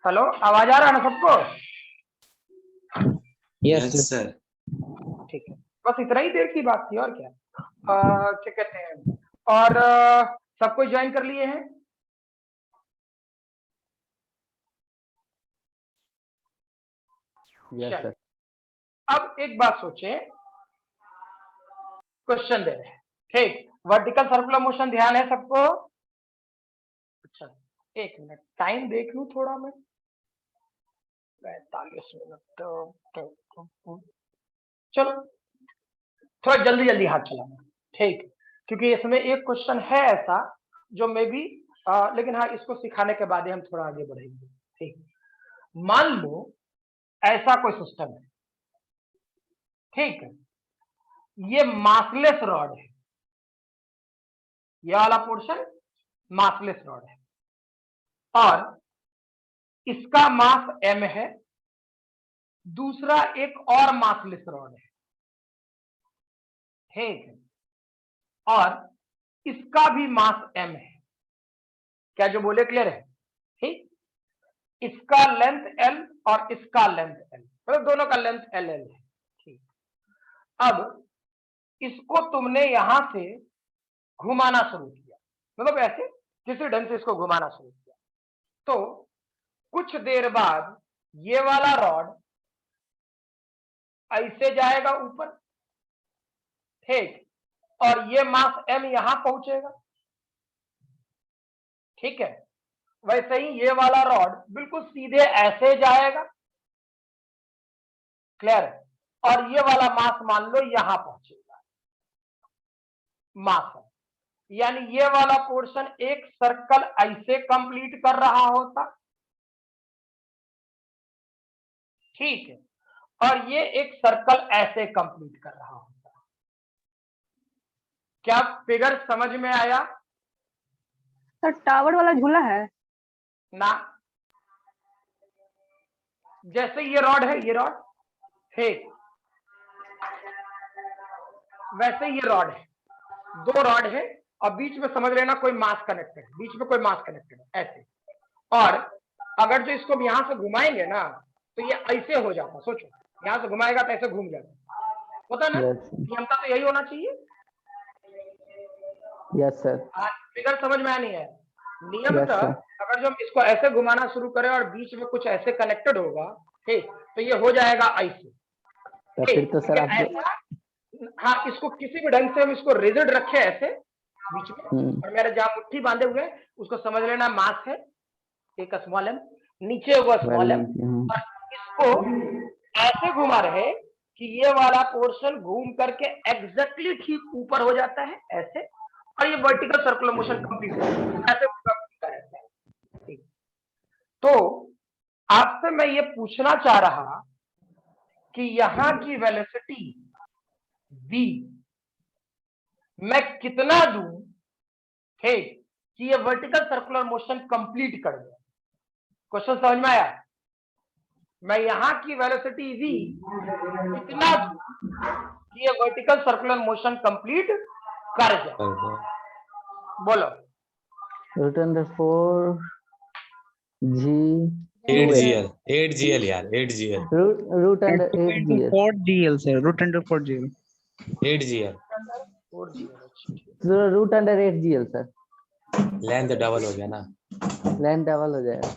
Hello, आवाज आ रहा है ना सबको? Yes sir. ठीक है, बस इतना ही देर की बात थी, और क्या। क्या कहते हैं, और सब कोई ज्वाइन कर लिए हैं? Yes sir. अब एक बात सोचें, क्वेश्चन दे रहे हैं, ठीक। वर्टिकल सर्कुलर मोशन ध्यान है सबको? अच्छा, एक मिनट टाइम देख लूं थोड़ा मैं। 45 मिनट तो चलो थोड़ा जल्दी जल्दी हाथ चलाना, ठीक। क्योंकि इसमें एक क्वेश्चन है ऐसा जो मे बी, लेकिन हाँ, इसको सिखाने के बाद ही हम थोड़ा आगे बढ़ेंगे, ठीक। मान लो ऐसा कोई सिस्टम है, ठीक है। ये मासलेस रॉड है, ये वाला पोर्शन मासलेस रॉड है, और इसका मास m है। दूसरा एक और मासलेस रॉड है, ठीक है, और इसका भी मास m है। क्या जो बोले क्लियर है? ठीक। इसका लेंथ l और इसका लेंथ l, मतलब दोनों का लेंथ l है, ठीक। अब इसको तुमने यहां से घुमाना शुरू किया, मतलब ऐसे किसी ढंग से इसको घुमाना शुरू किया, तो कुछ देर बाद ये वाला रॉड ऐसे जाएगा ऊपर, ठीक, और ये मास m यहां पहुंचेगा, ठीक है। वैसे ही ये वाला रॉड बिल्कुल सीधे ऐसे जाएगा, क्लियर है, और ये वाला मास मान लो यहां पहुंचेगा, मास है। यानी ये वाला पोर्शन एक सर्कल ऐसे कंप्लीट कर रहा होता, ठीक है, और ये एक सर्कल ऐसे कंप्लीट कर रहा होता। क्या फिगर समझ में आया? सर टावर वाला झूला है ना, जैसे ये रॉड है, ये रॉड, ठीक, वैसे ये रॉड है, दो रॉड है, और बीच में समझ लेना कोई मास कनेक्टेड, बीच में कोई मास कनेक्टेड है ऐसे। और अगर जो इसको यहां से घुमाएंगे ना, तो ये ऐसे हो जाता, सोचो यहां से घुमाएगा तो ऐसे घूम जाता, होता ना? नियमता तो यही होना चाहिए। Yes sir. फिगर समझ में आनी है? नियमता अगर जो हम इसको ऐसे घुमाना शुरू करें और बीच में कुछ ऐसे कनेक्टेड होगा, ठीक, तो ये हो जाएगा ऐसे, फिर तो सर आप ऐसा। हाँ, इसको किसी भी ढंग से हम इसको रिजिड रखे ऐसे बीच में, और मेरे जहां मुट्ठी बांधे हुए उसको समझ लेना मास है, एक स्मॉल एम, नीचे हुआ स्मॉल एम, और इसको ऐसे घुमा रहे कि ये वाला पोर्शन घूम करके एग्जैक्टली ठीक ऊपर हो जाता है ऐसे, और ये वर्टिकल सर्कुलर मोशन कंप्लीट ऐसे घूमता रहता है, ठीक। तो आपसे मैं ये पूछना चाह रहा कि यहां की वेलोसिटी v मैं कितना दूं, ठीक, कि ये वर्टिकल सर्कुलर मोशन कंप्लीट कर दे? क्वेश्चन समझ में आया? मैं यहां की वेलोसिटी v कितना दूं कि ये वर्टिकल सर्कुलर मोशन कंप्लीट कर जाए? बोलो। √4 g 8gl 8gl यार 8gl √8 4 GL sir, √4 GL 8gl √8 gl sir. Length double हो गया ना, लेंथ डबल हो जाएगा।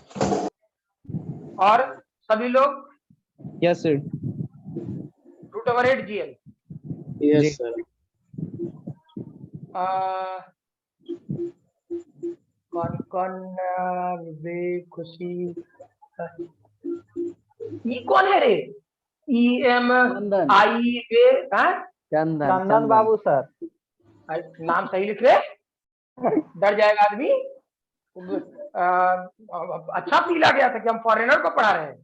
और सभी लोग yes sir √8 GL। yes sir कौन कौन विवेक, खुशी, ये कौन है रे? EMI वे, चंदन बाबू सर। नाम सही लिख रहे? डर जाएगा आदमी। अच्छा फील आ गया था कि हम फॉरेनर को पढ़ा रहे हैं।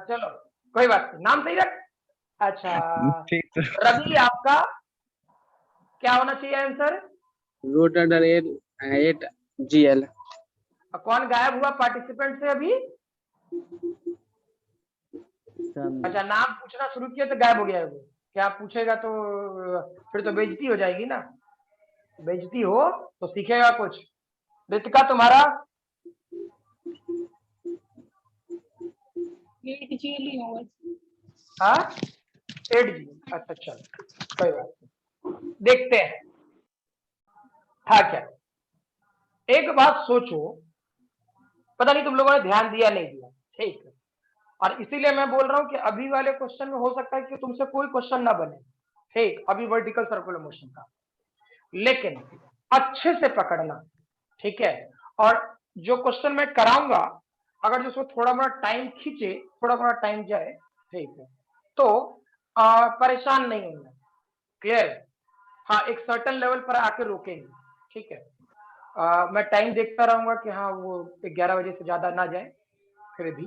चलो कोई बात नहीं, नाम सही रख। अच्छा रवि, आपका क्या होना चाहिए आंसर? √8 GL कौन गायब हुआ पार्टिसिपेंट से अभी? अच्छा, नाम पूछना शुरू किया तो गायब हो गया है वो। क्या पूछेगा तो फिर तो बेइज्जती हो जाएगी ना, बेइज्जती हो तो सीखेगा कुछ। रितिका तुम्हारा 8 GeL ही होगा। हाँ 8 जी। अच्छा चलो कोई बात नहीं, देखते हैं था क्या। एक बात सोचो, पता नहीं तुम लोगों ने ध्यान दिया नहीं दिया, ठीक है, और इसीलिए मैं बोल रहा हूं कि अभी वाले क्वेश्चन में हो सकता है कि तुमसे कोई क्वेश्चन ना बने, ठीक, अभी वर्टिकल सर्कुलर मोशन का, लेकिन अच्छे से पकड़ना, ठीक है। और जो क्वेश्चन मैं कराऊंगा, अगर जिसको थोड़ा बड़ा टाइम खींचे, थोड़ा बड़ा टाइम जाए, ठीक है, तो परेशान नहीं होना, क्लियर। हाँ एक सर्टन लेवल पर आके रोकेंगे, ठीक है। मैं टाइम देखता रहूंगा कि हाँ वो 11 बजे से ज्यादा ना जाए, फिर भी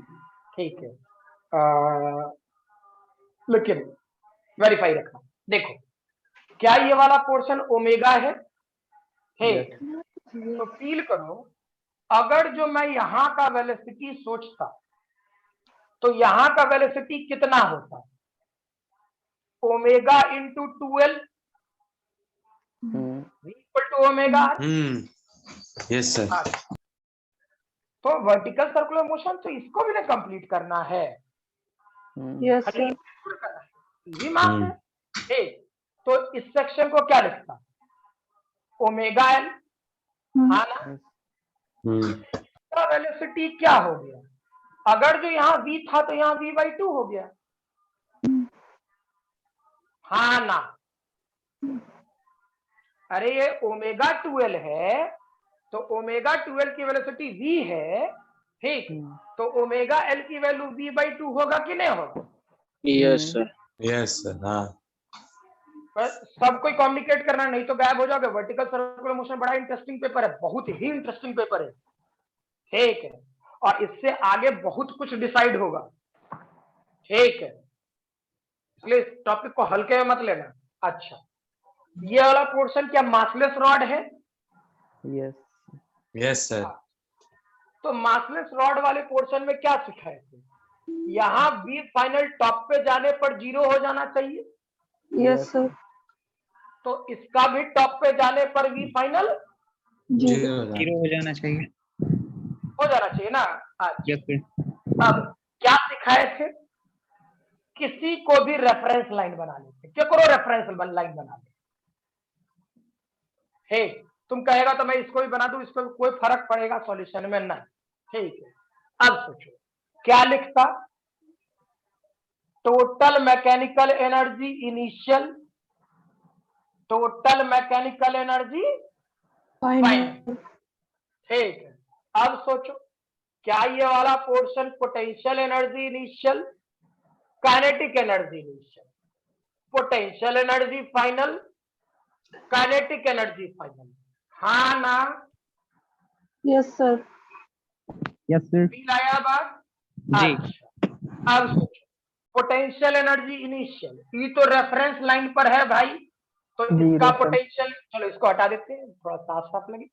ठीक है, लेकिन वेरीफाई रखना। देखो क्या ये वाला पोर्शन ओमेगा है, ठीक, तो फील करो, अगर जो मैं यहाँ का वेलोसिटी सोचता तो यहाँ का वेलोसिटी कितना होता, omega into 2L equal to omega. Yes sir. तो वर्टिकल सर्कुलर मोशन तो इसको भी ना कंप्लीट करना है, यस सर। इजी मास है, ठीक। तो इस सेक्शन को क्या लिखता, ओमेगा एल, हाँ ना। वेलोसिटी क्या हो गया, अगर जो यहाँ v था तो यहाँ v/2 हो गया, हाँ ना। अरे ये ओमेगा 2L है, तो ओमेगा 2L की वेलोसिटी v है, ठीक, तो ओमेगा L की वैल्यू v/2 होगा कि नहीं होगा। Yes sir. Yes sir. हाँ सब कोई कम्युनिकेट करना, नहीं तो गायब हो जाओगे। वर्टिकल सर्कुलर मोशन बड़ा इंटरेस्टिंग पेपर है, बहुत ही इंटरेस्टिंग पेपर है, ठीक है, और इससे आगे बहुत कुछ डिसाइड होगा, ठीक है, इसलिए इस टॉपिक को हल्के में मत लेना। अच्छा ये वाला पोर्शन क्या मासलेस रॉड है, यस यस सर। तो मासलेस रॉड वाले पोर्शन में क्या सिखाए थे, यहाँ v फाइनल टॉप पे जाने पर 0 हो जाना चाहिए, यस सर। तो इसका भी टॉप पे जाने पर v फाइनल जीरो हो जाना चाहिए। हो जाना चाहिए ना। अच्छा यस सर। अब क्या सिखाए थे, किसी को भी रेफरेंस लाइन बना लेते, क्या करो रेफरेंस लाइन बना ले, ठीक, तुम कहेगा तो मैं इसको भी बना दूं, इसको भी कोई फर्क पड़ेगा सॉल्यूशन में नहीं, ठीक है। अब सोचो क्या लिखता, total mechanical energy initial, total mechanical energy final, ठीक है। अब सोचो क्या ये वाला portion potential energy initial, kinetic energy initial, potential energy final, kinetic energy final, हाँ ना। Yes sir. Yes sir. Feel आया बात। जी। अच्छा अब सोचो पोटेंशियल एनर्जी इनिशियल, ये तो रेफरेंस लाइन पर है भाई, तो इसका पोटेंशियल, चलो इसको हटा देते हैं थोड़ा साफ साफ लगे,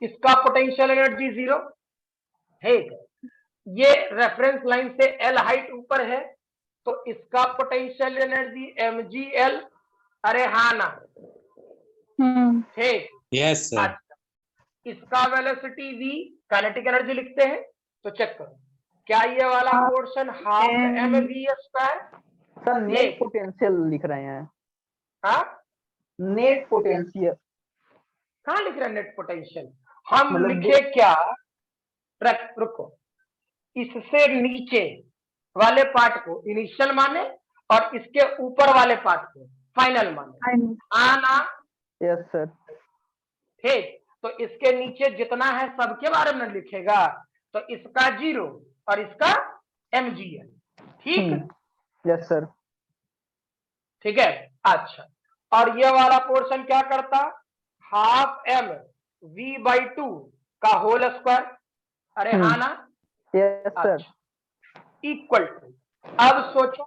इसका पोटेंशियल एनर्जी 0, ठीक है। ये रेफरेंस लाइन से L हाइट ऊपर है, तो इसका पोटेंशियल एनर्जी mgl, अरे हाँ ना, ठीक। Yes sir. अच्छा इसका वेलोसिटी v, काइनेटिक एनर्जी लिखते हैं, तो चेक करो क्या ये वाला portion half mv square, sir net potential लिख रहे हैं, हाँ नेट पोटेंशियल कहाँ लिख रहे हैं नेट पोटेंशियल, हम मतलब लिखे क्या, रुको, इससे नीचे वाले पार्ट को इनिशियल माने और इसके ऊपर वाले पार्ट को फाइनल माने, आना। Yes sir. ठीक, तो इसके नीचे जितना है सबके बारे में लिखेगा, तो इसका 0 और इसका mgl, ठीक। Yes sir. ठीक है। अच्छा और ये वाला पोर्शन क्या करता, हाफ m v/2 का होल स्क्वायर, अरे हाँ ना। Yes sir. इक्वल टू, अब सोचो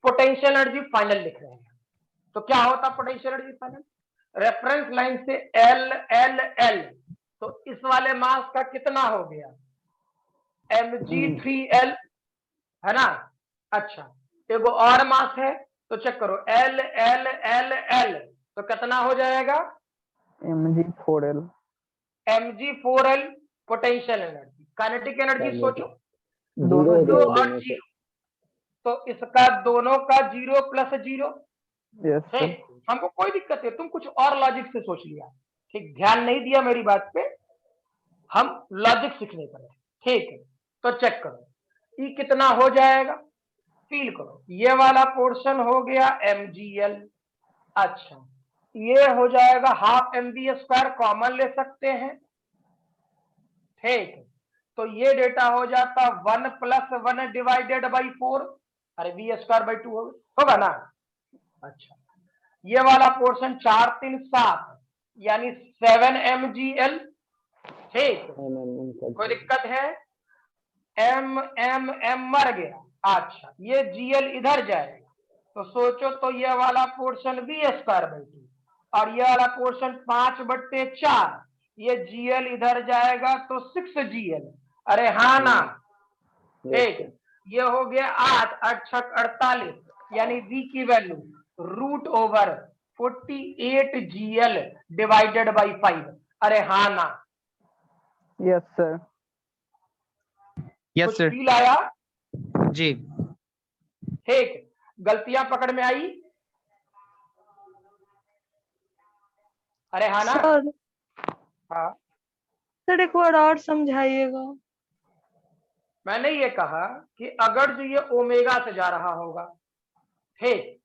पोटेंशियल एनर्जी फाइनल लिख रहे हैं, तो क्या होता potential energy final, reference line से L L L, तो इस वाले मास का कितना हो गया mg3l, है ना। अच्छा एगो और मास है, तो चेक करो L L L L, तो कितना हो जाएगा mg4l, Mg4l potential energy, kinetic energy सोचो दोनों 2 और 0, तो इसका दोनों का 0 + 0। Yes sir. ठीक, हमको कोई दिक्कत है, तुम कुछ और लॉजिक से सोच लिया, ठीक, ध्यान नहीं दिया मेरी बात पे, हम लॉजिक सीखने पर है। ठीक है, तो चेक करो ई कितना हो जाएगा, फील करो, ये वाला पोर्शन हो गया mgl। अच्छा, ये हो जाएगा हाफ mv² कॉमन ले सकते हैं। ठीक, तो ये डेटा हो जाता 1 + 1 डिवाइडेड बाई 4, अरे v²/2 होगा ना। अच्छा, ये वाला पोर्शन 4 3 7 यानी 7 mgl। ठीक, कोई दिक्कत है, m मर गया। अच्छा, ये gl इधर जाएगा, तो सोचो तो ये वाला पोर्शन v²/2 और ये वाला पोर्शन 5/4, ये gl इधर जाएगा तो 6gl। अरे हाँ ना, ठीक, ये हो गया 8 8 6 48 यानी v की वैल्यू √48gl डिवाइडेड बाई 5। अरे हाँ ना, यस सर। यस कुछ सर। फील आया? जी। ठीक, गलतियां पकड़ में आई? अरे हाँ ना। सर हाँ, सर एक बार और समझाइएगा। मैंने ये कहा कि अगर जो ये ओमेगा से जा रहा होगा, ठीक,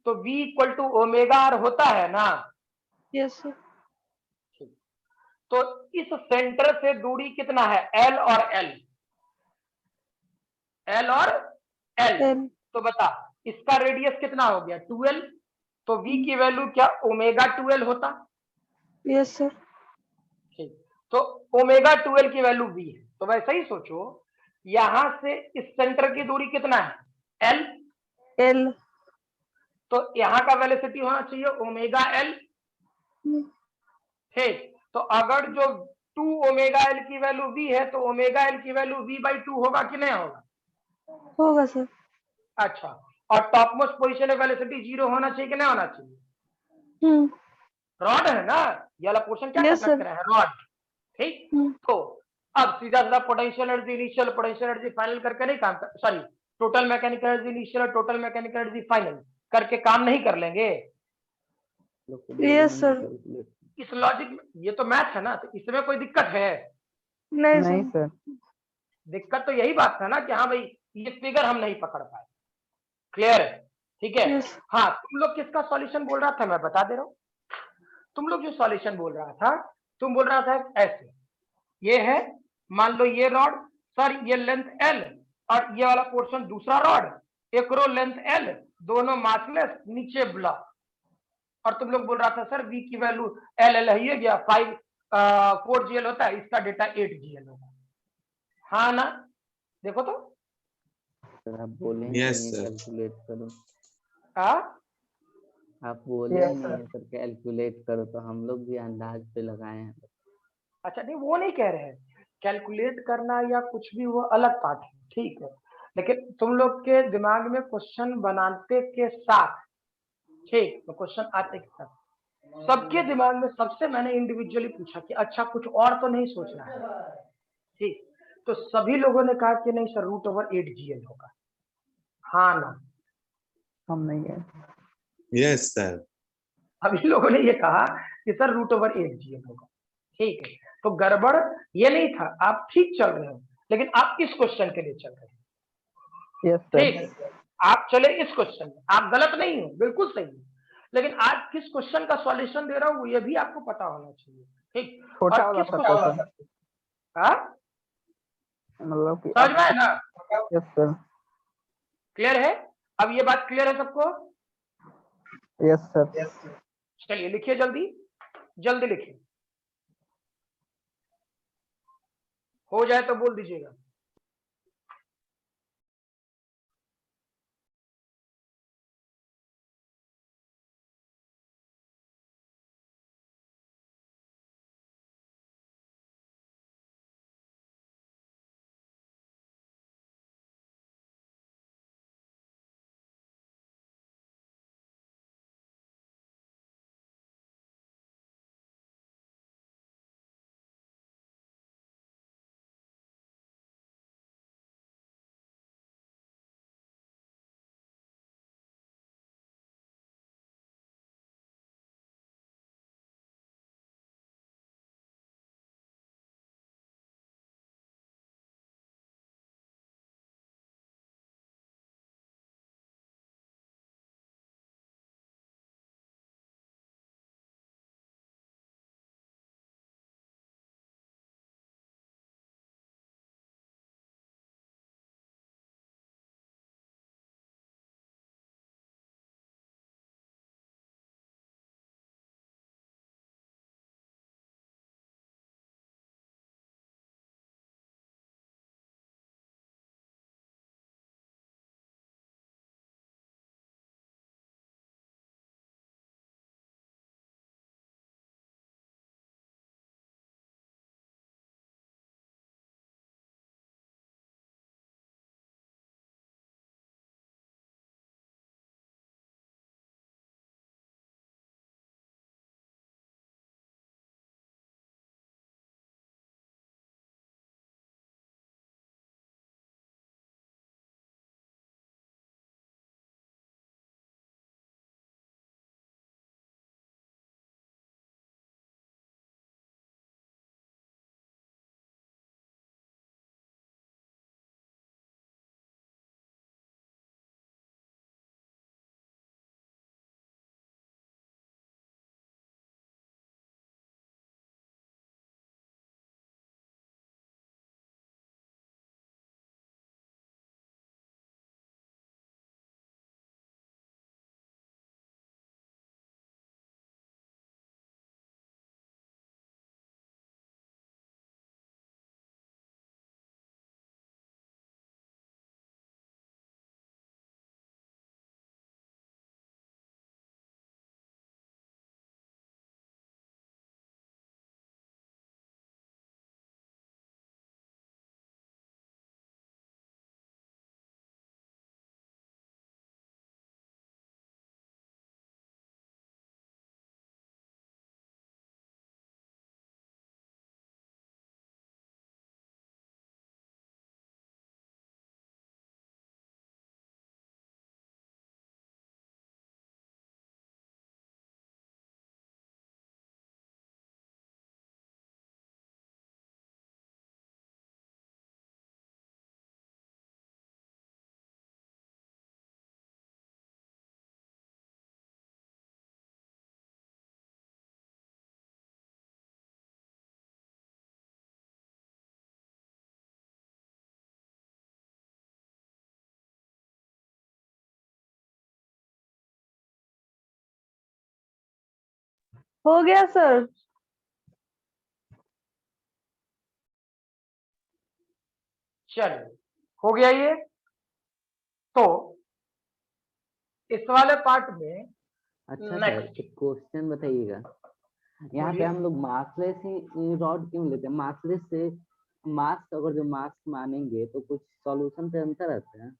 तो v = ω/r होता है ना। Yes sir. तो इस सेंटर से दूरी कितना है, l और l, l और l। एल। तो बता इसका रेडियस कितना हो गया 2l, तो v की वैल्यू क्या ω2l होता। Yes sir. ठीक, तो ω2l की वैल्यू v है, तो वैसे ही सोचो यहां से इस सेंटर की दूरी कितना है l, एल। तो यहाँ का वेलोसिटी होना चाहिए ω_l। ठीक, तो अगर जो 2ω_l की वैल्यू v है तो ω_l की वैल्यू v/2 होगा कि नहीं होगा? होगा सर। अच्छा, और टॉप मोस्ट पोजीशन में वेलोसिटी 0 होना चाहिए कि नहीं होना चाहिए? रॉड है ना, ये वाला पोर्शन क्या यस करना सर। कर रहा है, रॉड। ठीक, तो अब सीधा सीधा potential energy initial, potential energy final करके नहीं काम कर, sorry, total mechanical energy initial और टोटल मैकेनिकल एनर्जी फाइनल करके काम नहीं कर लेंगे। Yes sir. इस लॉजिक में ये तो मैथ है ना, तो इसमें कोई दिक्कत है? नहीं नहीं सर। सर। दिक्कत तो यही बात था ना कि हाँ भाई ये फिगर हम नहीं पकड़ पाए। क्लियर है? ठीक है। यस। हाँ, तुम लोग किसका सॉल्यूशन बोल रहा था मैं बता दे रहा हूँ। तुम लोग जो सॉल्यूशन बोल रहा था, तुम बोल रहा था ऐसे, ये है, मान लो ये रॉड, सर ये लेंथ l और ये वाला पोर्शन दूसरा रॉड, एक रो लेंथ l, दोनों मासलेस, नीचे ब्लॉक, और तुम लोग बोल रहा था सर v की वैल्यू l है गया 4gl होता है, इसका डेटा 8gl होगा। हाँ ना, देखो तो। सर आप बोले नहीं Yes, है sir. कैलकुलेट करो, हाँ, आप बोले Yes, नहीं है सर कैलकुलेट करो, तो हम लोग भी अंदाज पे लगाए हैं। अच्छा नहीं वो नहीं कह रहे हैं, कैलकुलेट करना या कुछ भी वो अलग बात है, ठीक है, लेकिन तुम लोग के दिमाग में क्वेश्चन बनाते के साथ, ठीक, तो क्वेश्चन आते के साथ सबके दिमाग में सबसे मैंने इंडिविजुअली पूछा कि अच्छा कुछ और तो नहीं सोचना है, ठीक, तो सभी लोगों ने कहा कि नहीं सर √8gl होगा। हाँ ना, हम नहीं गए। Yes, sir. सभी लोगों ने ये कहा कि सर √8gl होगा। ठीक है, तो गड़बड़ ये नहीं था, आप ठीक चल रहे हो, लेकिन आप इस क्वेश्चन के लिए चल रहे हैं। Yes sir. ठीक, आप चले इस क्वेश्चन में, आप गलत नहीं हो, बिल्कुल सही है, लेकिन आज किस क्वेश्चन का सॉल्यूशन दे रहा हूँ ये भी आपको पता होना चाहिए। ठीक, छोटा और वाला किस पता क्वेश्चन, सर, हाँ, मतलब कि समझ में है ना? Yes sir. क्लियर है? अब ये बात क्लियर है सबको? Yes sir. चलिए लिखिए, जल्दी जल्दी लिखिए, हो जाए तो बोल दीजिएगा। हो गया सर। चलिए, हो गया ये। तो इस वाले पार्ट में अच्छा नेक्स्ट सर, एक क्वेश्चन बताइएगा। यहाँ पे हम लोग मार्क्सलेस ही रॉड क्यों लेते हैं? मार्क्सलेस से मार्क्स, अगर जो मार्क्स मानेंगे तो कुछ सॉल्यूशन पे अंतर आता है?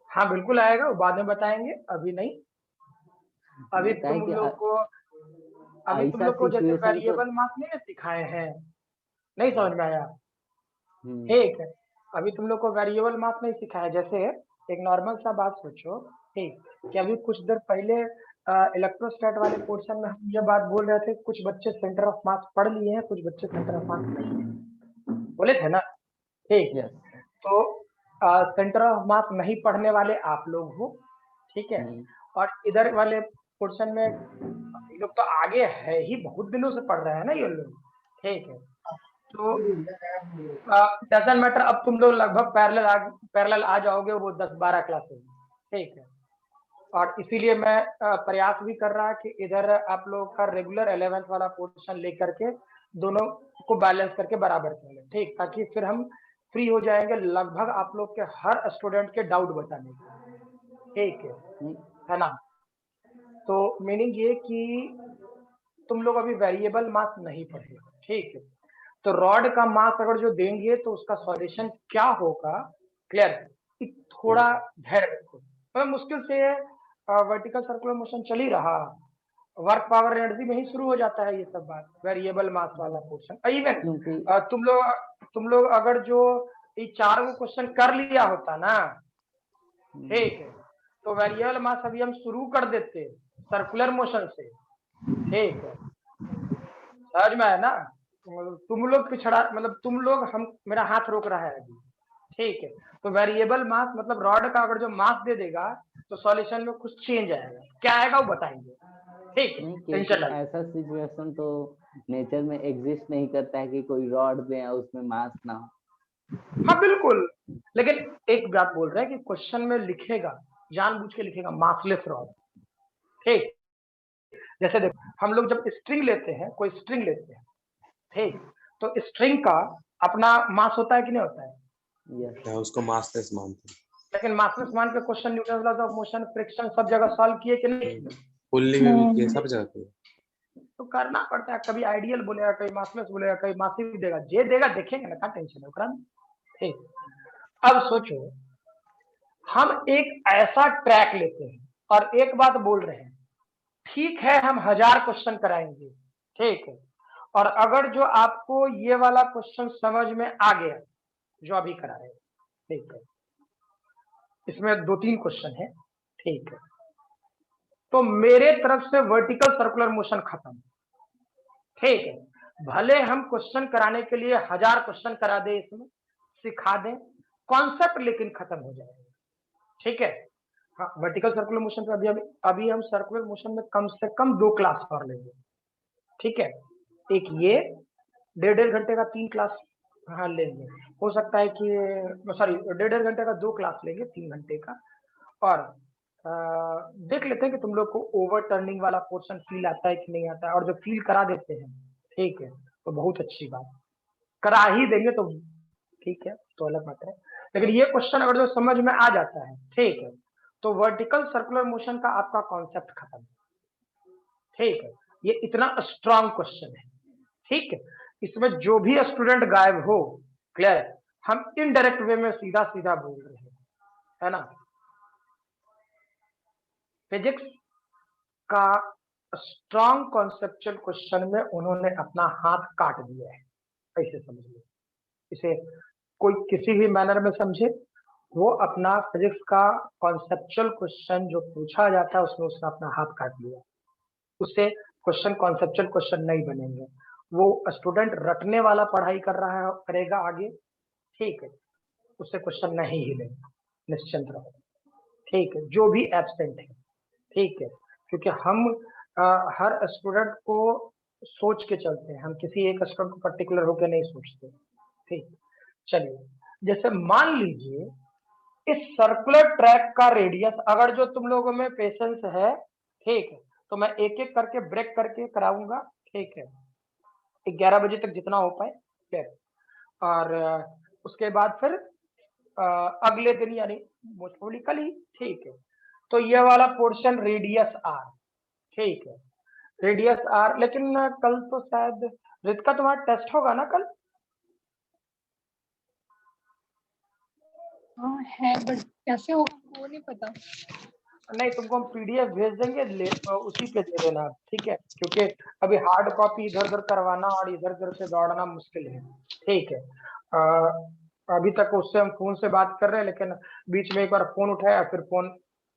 हाँ बिल्कुल आएगा, वो बाद में बताएंगे, अभी नहीं। अभी क्या है तुम कि लोग को ऐसा जैसे सिचुएशन तो वेरिएबल मार्क्स नहीं सिखाए हैं, नहीं समझ में आया? हम्म, ठीक है, अभी तुम लोग को वेरिएबल मार्क्स नहीं सिखाया। जैसे एक नॉर्मल सा बात सोचो, ठीक, कि अभी कुछ देर पहले इलेक्ट्रोस्टैट वाले पोर्शन में हम ये बात बोल रहे थे, कुछ बच्चे सेंटर ऑफ मार्क्स पढ़ लिए हैं, कुछ बच्चे सेंटर ऑफ मार्क्स नहीं है, बोले थे ना? ठीक है, यस। तो सेंटर ऑफ मार्क्स नहीं पढ़ने वाले आप लोग हो, ठीक है। और इधर वाले पोर्शन में ये लोग तो आगे है ही, बहुत दिनों से पढ़ रहे हैं ना ये लोग, ठीक है। तो डजंट मैटर, अब तुम लोग लगभग पैरेलल आ जाओगे वो 10-12 क्लासेस, ठीक है। और इसीलिए मैं प्रयास भी कर रहा कि इधर आप लोगों का रेगुलर 11th वाला पोर्शन लेकर के दोनों को बैलेंस करके बराबर कर लें, ठीक, ताकि फिर हम फ्री हो जाएंगे लगभग आप लोग के हर स्टूडेंट के डाउट बताने के, ठीक है ना? तो मीनिंग ये कि तुम लोग अभी वेरिएबल मास नहीं पढ़े, ठीक है। तो रॉड का मास अगर जो देंगे तो उसका सॉल्यूशन क्या होगा, क्लियर? थोड़ा धैर्य रखो, तो मुश्किल से वर्टिकल सर्कुलर मोशन चल ही रहा, वर्क पावर एनर्जी में ही शुरू हो जाता है ये सब बात, वेरिएबल मास वाला पोर्शन। इवन तुम लोग अगर जो ये 4 क्वेश्चन कर लिया होता ना, ठीक है, तो वेरिएबल मास अभी हम शुरू कर देते सर्कुलर मोशन से, ठीक है, समझ में आया ना? तुम लोग पिछड़ा, मतलब तुम लोग, हम, मेरा हाथ रोक रहा है अभी, ठीक है। तो वेरिएबल मास मतलब रॉड का अगर जो मास दे देगा तो सॉल्यूशन में कुछ चेंज आएगा, क्या आएगा वो बताएंगे, ठीक है। टेंशन क्योंकि ऐसा सिचुएशन तो नेचर में एग्जिस्ट नहीं करता है कि कोई रॉड दे और उसमें मास ना हो। हाँ बिल्कुल, लेकिन एक बात बोल रहे हैं कि क्वेश्चन में लिखेगा, जानबूझ के लिखेगा मासलेस रॉड, ठीक। जैसे देखो, हम लोग जब स्ट्रिंग लेते हैं, कोई स्ट्रिंग लेते हैं, ठीक, तो स्ट्रिंग का अपना मास होता है कि नहीं होता है? या उसको मासलेस मानते हैं। लेकिन मासलेस मान के question Newton laws of motion, friction सब जगह सॉल्व किए कि नहीं? पुल्ली में भी किए, सब जगह किए। तो करना पड़ता है, कभी आइडियल बोलेगा, कभी मासलेस बोलेगा, कभी मासिव देगा, जे देगा देखेंगे ना, क्या टेंशन है उकरा में, ठीक। अब सोचो, हम एक ऐसा ट्रैक लेते हैं और एक बात बोल रहे हैं, ठीक है हम 1000 क्वेश्चन कराएंगे, ठीक है, और अगर जो आपको ये वाला क्वेश्चन समझ में आ गया जो अभी करा रहे हैं, ठीक है, इसमें 2-3 क्वेश्चन है, ठीक है, तो मेरे तरफ से वर्टिकल सर्कुलर मोशन खत्म, ठीक है। भले हम क्वेश्चन कराने के लिए 1000 क्वेश्चन करा दे, इसमें सिखा दें कॉन्सेप्ट, लेकिन खत्म हो जाएगा, ठीक है। हाँ, वर्टिकल सर्कुलर मोशन पे अभी हम सर्कुलर मोशन में कम से कम 2 क्लास और लेंगे, ठीक है। एक ये 1.5 घंटे का 3 क्लास हाँ लेंगे, हो सकता है कि सॉरी 1.5 घंटे का 2 क्लास लेंगे 3 घंटे का। और देख लेते हैं कि तुम लोग को ओवर टर्निंग वाला पोर्शन फील आता है कि नहीं आता है, और जो फील करा देते हैं, ठीक है, तो बहुत अच्छी बात, करा ही देंगे तो ठीक है, तो अलग बात है। लेकिन ये क्वेश्चन अगर जो समझ में आ जाता है, ठीक है, तो वर्टिकल सर्कुलर मोशन का आपका कॉन्सेप्ट खत्म, ठीक है। ये इतना स्ट्रांग क्वेश्चन है, ठीक है, इसमें जो भी स्टूडेंट गायब हो, क्लियर, हम इनडायरेक्ट वे में सीधा सीधा बोल रहे हैं, है ना? फिजिक्स का स्ट्रांग कॉन्सेप्चुअल क्वेश्चन में उन्होंने अपना हाथ काट दिया है, ऐसे समझ लो। इसे कोई किसी भी मैनर में समझे, वो अपना फिजिक्स का कॉन्सेप्चुअल क्वेश्चन जो पूछा जाता है उसमें उसने अपना हाथ काट लिया, उससे क्वेश्चन कॉन्सेप्चुअल क्वेश्चन नहीं बनेंगे। वो स्टूडेंट रटने वाला पढ़ाई कर रहा है, करेगा आगे, ठीक है, उससे क्वेश्चन नहीं हिलेगा, निश्चिंत रहो, ठीक है, जो भी एब्सेंट है, ठीक है, क्योंकि हम हर स्टूडेंट को सोच के चलते हैं, हम किसी एक स्टूडेंट को पर्टिकुलर होकर नहीं सोचते, ठीक। चलिए, जैसे मान लीजिए इस सर्कुलर ट्रैक का रेडियस, अगर जो तुम लोगों में पेशेंस है, ठीक है, तो मैं एक एक करके ब्रेक करके कराऊंगा, ठीक है, 11 बजे तक जितना हो पाए, ठीक है। और उसके बाद फिर अगले दिन यानी मोस्ट प्रोबेबली कल ही, ठीक है। तो ये वाला पोर्शन रेडियस आर, ठीक है, रेडियस आर। लेकिन कल तो शायद रितिका तुम्हारा टेस्ट होगा ना कल? हाँ है, बट कैसे होगा वो नहीं पता। नहीं, तुमको हम पीडीएफ भेज देंगे, उसी पे दे देना, ठीक है, क्योंकि अभी हार्ड कॉपी इधर उधर करवाना और इधर उधर से दौड़ना मुश्किल है, ठीक है। अभी तक उससे हम फोन से बात कर रहे हैं, लेकिन बीच में एक बार फोन उठाया, फिर फोन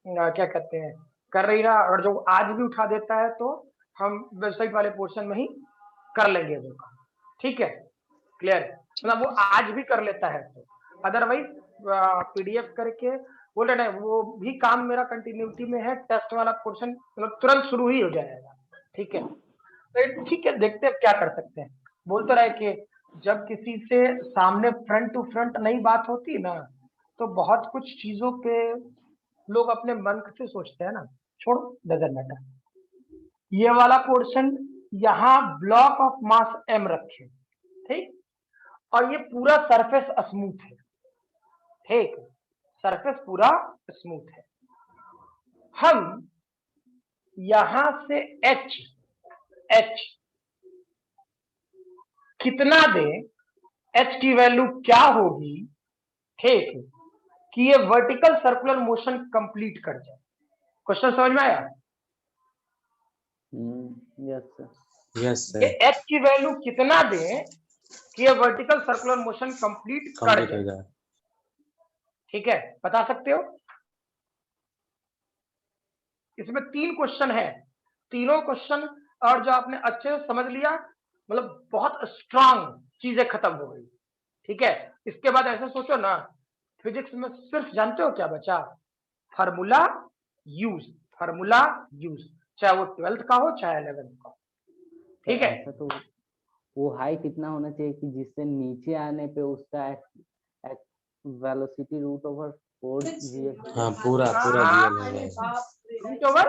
क्या कहते हैं कर रही ना, और जो आज भी उठा देता है तो हम वेबसाइट वाले पोर्शन में ही कर लेंगे वो काम, ठीक है, क्लियर। मतलब वो आज भी कर लेता है, तो अदरवाइज पीडीएफ करके बोल रहे वो भी काम मेरा कंटिन्यूटी में है। टेस्ट वाला पोर्शन मतलब तुरंत शुरू ही हो जाएगा, ठीक है। तो ठीक है, देखते हैं क्या कर सकते हैं। बोलते रहे कि जब किसी से सामने फ्रंट टू फ्रंट नई बात होती ना, तो बहुत कुछ चीजों पे लोग अपने मन से सोचते हैं ना, छोड़ो, डजंट मैटर। ये वाला पोर्शन यहाँ ब्लॉक ऑफ मास m रखे, ठीक, और ये पूरा सरफेस स्मूथ है, ठीक, सरफेस पूरा स्मूथ है। हम यहां से h कितना दें, h की वैल्यू क्या होगी, ठीक, कि ये वर्टिकल सर्कुलर मोशन कंप्लीट कर जाए। क्वेश्चन समझ में आया? यस सर, यस ये सर, h की वैल्यू कितना दें कि ये वर्टिकल सर्कुलर मोशन कंप्लीट कर कंप्लीट हो जाए, जाए। ठीक है, बता सकते हो? इसमें 3 क्वेश्चन है, तीनों क्वेश्चन और जो आपने अच्छे से समझ लिया, मतलब बहुत स्ट्रांग चीजें खत्म हो गई, ठीक है। इसके बाद ऐसे सोचो ना, फिजिक्स में सिर्फ जानते हो क्या बचा? फार्मूला यूज, फार्मूला यूज, चाहे वो 12th का हो चाहे 11th का हो, ठीक है। ऐसा तो वो हाइट इतना होना चाहिए कि जिससे नीचे आने पे उसका वेलोसिटी रूट ओवर 4gl, हाँ, पूरा पूरा हाँ, जीएल हो जाएगा, root over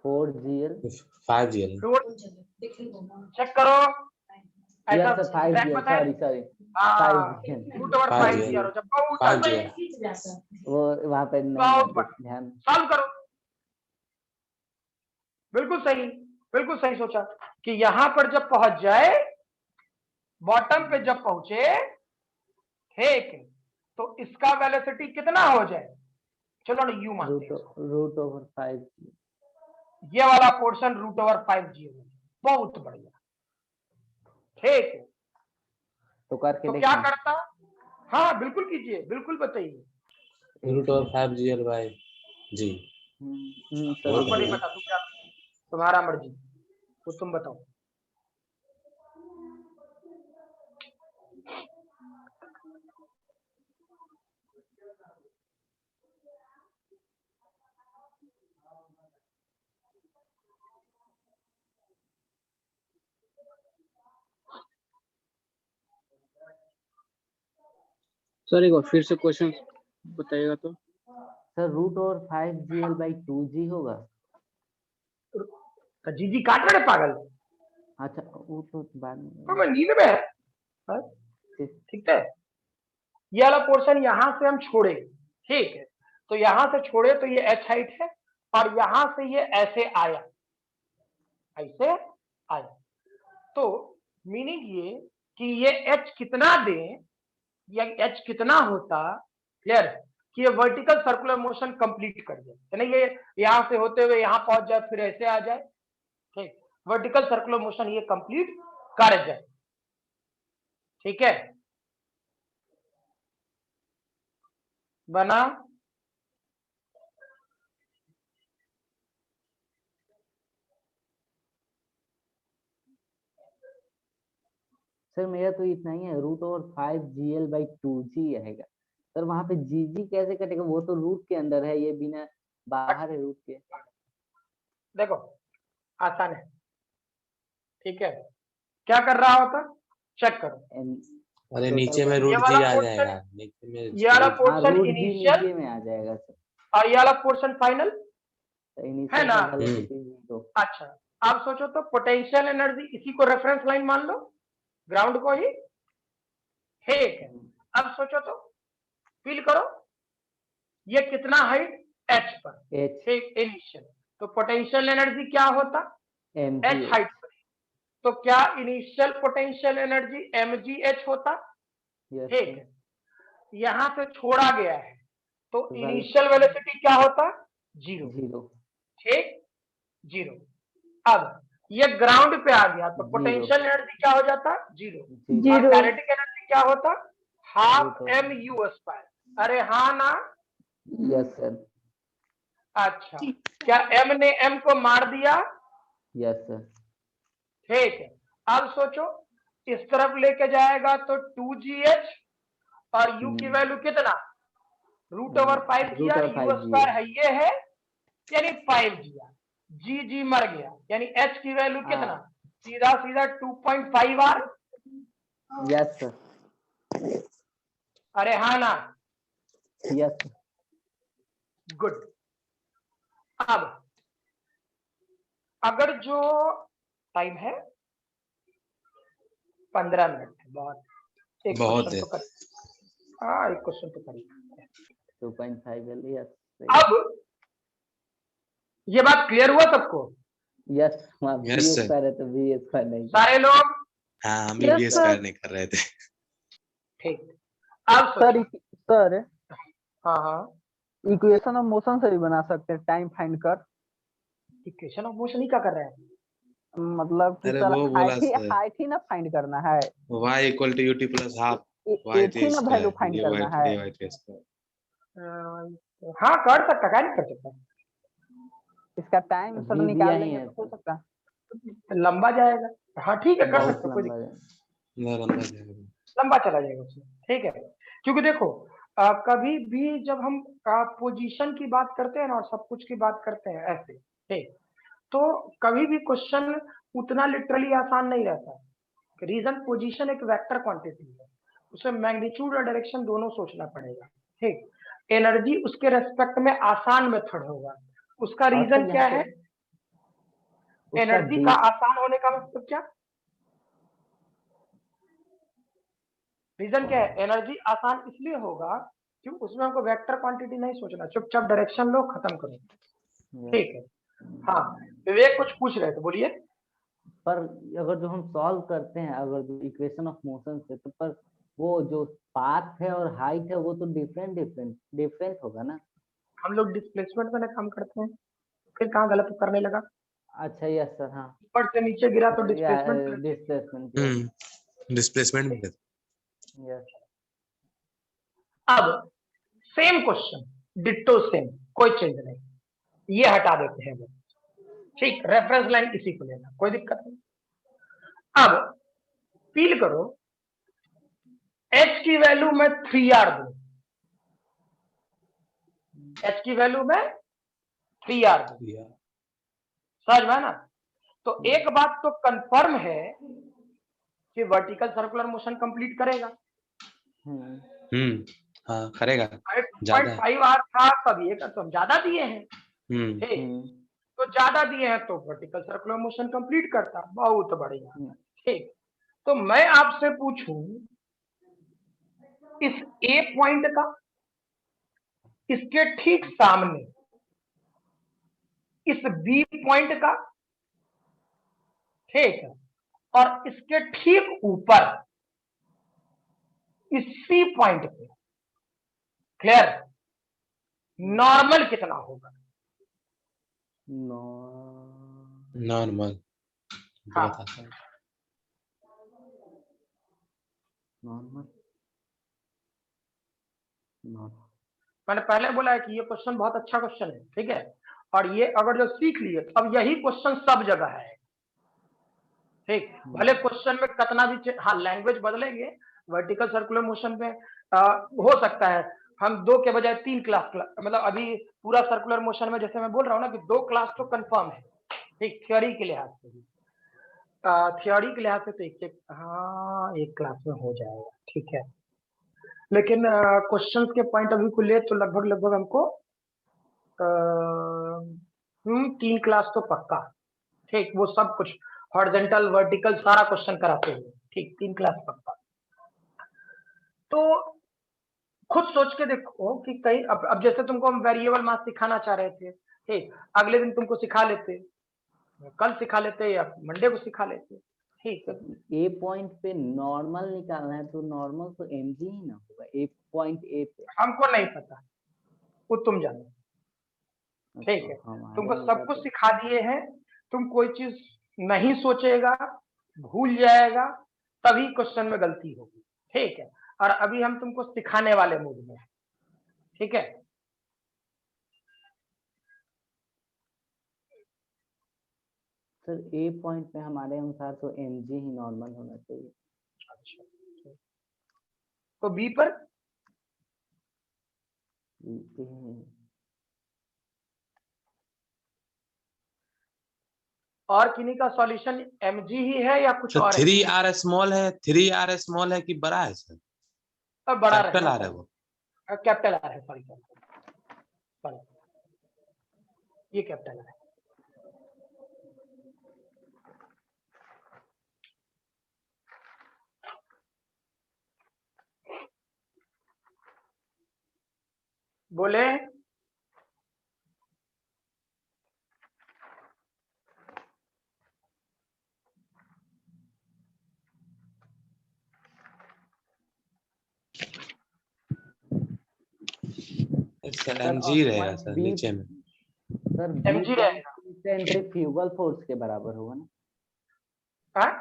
4gl, 5 GL. Check करो, ऐसा यस सर, 5gl, ट्रैक बताए, सॉरी हाँ, 5gl, रूट ओवर 5 जीरो, जब बहुत 5 जीएल। वो वहां पे नहीं बहुत आते, बढ़िया। ध्यान। सॉल्व करो, बिल्कुल सही, बिल्कुल सही सोचा कि यहां पर जब पहुंच जाए, बॉटम पे जब पहुंचे, ठीक, तो इसका वेलोसिटी कितना हो जाए? चलो ना यू मानते हैं, रूट ओवर 5, ये वाला पोर्शन रूट ओवर 5 जीरो, बहुत बढ़िया, ठीक। तो करके तो क्या देखना। करता? हाँ बिल्कुल कीजिए, बिल्कुल बताइए। रूट ओवर 5gl बाय जी। तुमको नहीं सर, पता, तुम क्या, तुम्हारा मर्जी, तो तुम बताओ। सर एक बार फिर से क्वेश्चन बताइएगा तो। Sir root over 5gl by 2g होगा। जी काट रहे पागल, अच्छा, वो तो बाद में। तो मैं नींद में है, हाँ? ठीक है, ये वाला पोर्शन यहां से हम छोड़े, ठीक है, तो यहां से छोड़े तो ये h हाइट है, और यहां से ये ऐसे आया, ऐसे आया, तो मीनिंग ये कि ये h कितना दें, या h कितना होता, क्लियर, कि ये वर्टिकल सर्कुलर मोशन कंप्लीट कर जाए, यानी ये यहां से होते हुए यहां पहुंच जाए, फिर ऐसे आ जाए, ठीक, वर्टिकल सर्कुलर मोशन ये कंप्लीट कर जाए, ठीक है, बना। सर मेरा तो इतना ही है, root over 5gl by 2g आएगा। सर वहां पे जी कैसे कटेगा? वो तो रूट के अंदर है, ये बिना बाहर है रूट के। देखो आसान है, ठीक है, क्या कर रहा होता, चेक करो। अरे नीचे में रूट जी आ जाएगा, नीचे में ये वाला पोर्शन रूट जी इनिशियल नीचे में आ जाएगा सर, और ये वाला पोर्शन फाइनल है ना। तो अच्छा आप सोचो तो पोटेंशियल एनर्जी, इसी को रेफरेंस लाइन मान लो, ग्राउंड को ही, ठीक है। अब सोचो तो, फील करो, ये कितना हाइट, एच पर, एच ठीक, इनिशियल। तो पोटेंशियल एनर्जी क्या होता, एम एच हाइट पर। तो क्या इनिशियल पोटेंशियल एनर्जी mgh होता, ठीक है। यहां से छोड़ा गया है तो इनिशियल वेलोसिटी क्या होता, जीरो, जीरो, ठीक, जीरो। अब ये ग्राउंड पे आ गया तो पोटेंशियल एनर्जी क्या हो जाता, जीरो। और काइनेटिक एनर्जी क्या होता, हाफ mu स्क्वायर। अरे हाँ ना, यस सर, अच्छा, क्या m ने m को मार दिया, यस सर, ठीक है। अब सोचो, इस तरफ लेके जाएगा तो 2gh, और u की वैल्यू कितना, √5g, u स्क्वायर है, ये है, यानी 5g, g मर गया, यानी h की वैल्यू कितना, सीधा सीधा 2.5 r। यस सर, अरे हाँ ना, यस, गुड। अब अगर जो टाइम है 15 मिनट है, बहुत, एक बहुत क्वेश्चन तो कर, हाँ एक क्वेश्चन तो करिए। 2.5 L, यस। अब ये बात क्लियर हुआ सबको, यस, वहाँ Yes, बी sir. स्क्वायर है तो बी स्क्वायर नहीं। सारे लोग, हाँ हम भी Yes, ये sir. स्क्वायर नहीं कर रहे थे। ठीक। अब सर सर हाँ हाँ, इक्वेशन ऑफ मोशन से भी बना सकते हैं टाइम फाइंड कर, इक्वेशन ऑफ मोशन ही क्या कर रहे हैं, मतलब कि अरे सर वो बोला हाइट ही ना फाइंड करना है, y = ut + हाफ एट ही ना वैल्यू फाइंड करना है। हाँ कर सकता, क्या नहीं कर सकता, इसका टाइम सर अभी निकाल दिया ही लेंगे है तो हो सकता है। लंबा जाएगा, हाँ ठीक है कर बहुत सकते, कोई लंबा है। लंबा चला जाएगा उसमें, ठीक है। क्योंकि देखो कभी भी जब हम पोजीशन की बात करते हैं ना और सब कुछ की बात करते हैं ऐसे, ठीक, तो कभी भी क्वेश्चन उतना लिटरली आसान नहीं रहता। रीजन, पोजीशन एक वेक्टर क्वांटिटी है, उसमें मैग्नीट्यूड और डायरेक्शन दोनों सोचना पड़ेगा, ठीक। एनर्जी उसके रेस्पेक्ट में आसान मेथड होगा, उसका रीजन क्या है, एनर्जी का आसान होने का मतलब क्या, रीजन क्या है, एनर्जी आसान इसलिए होगा क्यों, उसमें हमको वेक्टर क्वांटिटी नहीं सोचना, चुपचाप डायरेक्शन लो, खत्म करो, ठीक है। हाँ विवेक कुछ पूछ रहे थे, बोलिए। पर अगर जो हम सॉल्व करते हैं अगर जो इक्वेशन ऑफ मोशन से, तो पर वो जो पाथ है और हाइट है वो तो डिफरेंट होगा ना। हम लोग डिस्प्लेसमेंट में काम करते हैं, फिर कहाँ गलत करने लगा। अच्छा यस सर, हाँ ऊपर से नीचे गिरा तो डिस्प्लेसमेंट, डिस्प्लेसमेंट में यस। अब सेम क्वेश्चन, डिट्टो सेम, कोई चेंज नहीं, ये हटा देते हैं वो, ठीक, रेफरेंस लाइन इसी को लेना, कोई दिक्कत नहीं। अब फील करो, h की वैल्यू में 3r दूं, h की वैल्यू में 3r दूं, समझ में ना। तो एक बात तो कंफर्म है कि वर्टिकल सर्कुलर मोशन कंप्लीट करेगा, हाँ करेगा, 5.5 r था तभी, एक तो हम ज्यादा दिए हैं, ठीक, तो ज्यादा दिए हैं तो वर्टिकल सर्कुलर मोशन कंप्लीट करता, बहुत बढ़िया, ठीक। तो मैं आपसे पूछूं, इस ए पॉइंट का, इसके ठीक सामने इस बी पॉइंट का, ठीक है, और इसके ठीक ऊपर इस सी पॉइंट पे, क्लियर, नॉर्मल कितना होगा, नॉर्मल, हाँ मैंने पहले बोला है कि ये क्वेश्चन बहुत अच्छा क्वेश्चन है, ठीक है, और ये अगर जो सीख लिए, अब यही क्वेश्चन सब जगह है, ठीक। भले क्वेश्चन में कितना भी हाँ लैंग्वेज बदलेंगे, वर्टिकल सर्कुलर मोशन में हो सकता है हम 2 के बजाय 3 क्लास, मतलब अभी पूरा सर्कुलर मोशन में जैसे मैं बोल रहा हूँ ना कि 2 क्लास तो कंफर्म है, ठीक, थ्योरी के लिहाज से, थ्योरी के लिहाज से तो एक हाँ एक क्लास में हो जाएगा, ठीक है। लेकिन क्वेश्चंस के पॉइंट ऑफ व्यू को ले तो लगभग हमको 3 क्लास तो पक्का, ठीक, वो सब कुछ हॉरिजॉन्टल वर्टिकल सारा क्वेश्चन कराते हैं, ठीक 3 क्लास पक्का। तो खुद सोच के देखो कि कहीं अब जैसे तुमको हम वेरिएबल मास सिखाना चाह रहे थे, ठीक, अगले दिन तुमको सिखा लेते, कल सिखा लेते या मंडे को सिखा लेते, ठीक है। ए पॉइंट पे नॉर्मल निकालना है तो नॉर्मल तो mg ही ना होगा, ए पॉइंट ए पे। हमको नहीं पता, वो तुम जानो, ठीक है। तुमको सब कुछ सिखा दिए हैं, तुम कोई चीज नहीं सोचेगा, भूल जाएगा, तभी क्वेश्चन में गलती होगी, ठीक है। और अभी हम तुमको सिखाने वाले मूड में हैं, ठीक है। सर ए पॉइंट पे हमारे अनुसार तो mg ही नॉर्मल होना चाहिए। अच्छा, तो बी पर और किन्हीं का सॉल्यूशन mg ही है या कुछ और है? 3r स्मॉल है, 3r स्मॉल है कि बड़ा है सर? अब बड़ा कैपिटल आर है वो? कैपिटल आर है, सॉरी, ये कैपिटल आर है। बोले सर mg रहेगा सर नीचे में। सर mg रहेगा, सेंट्रीफ्यूगल फोर्स के बराबर होगा ना? हाँ?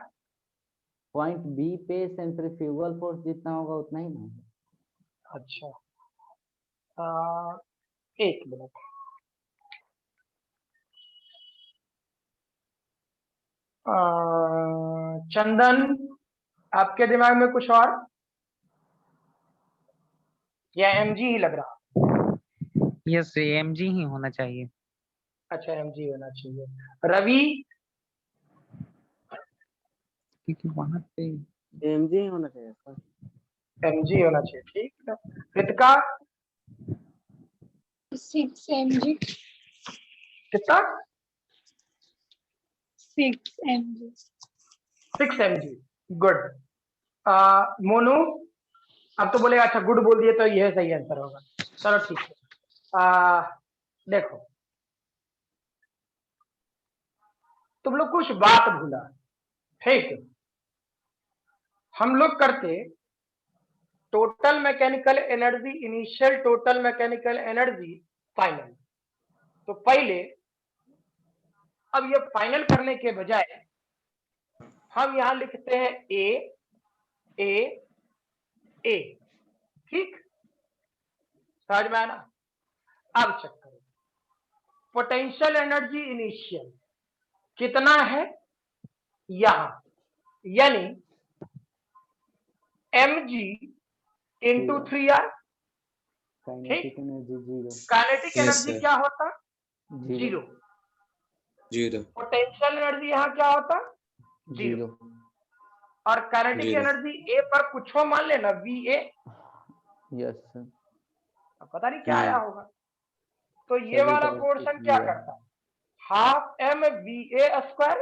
पॉइंट बी पे सेंट्रीफ्यूगल फोर्स जितना होगा उतना ही ना? अच्छा, एक मिनट, चंदन, आपके दिमाग में कुछ और या mg ही लग रहा? यस, mg ही होना चाहिए। अच्छा, mg होना चाहिए। रवि, क्योंकि वहां पे mg ही होना चाहिए सर। mg होना चाहिए, ठीक है। रितिका, 6 mg, कितना? 6 mg, 6 mg, गुड। मोनू, अब तो बोलेगा अच्छा गुड बोल दिए तो यह सही आंसर होगा, चलो ठीक है। देखो, तुम लोग कुछ बात भूला, ठीक है। हम लोग करते total mechanical energy initial, total mechanical energy final. तो पहले अब ये फाइनल करने के बजाय हम यहां लिखते हैं ए ए ए, ठीक, समझ में आना? अब चेक करो, पोटेंशियल एनर्जी इनिशियल कितना है यहां, यानी mg into 3r, kinetic energy zero. Kinetic Yes, energy sir. क्या होता? जीरो। पोटेंशियल एनर्जी यहाँ क्या होता? जीरो। और काइनेटिक जीरो। एनर्जी ए पर कुछ हो मान लेना, VA, यस सर। अब पता नहीं क्या आया होगा। तो ये सभी वाला का पोर्शन स्थिति क्या है। करता है? Half m VA square,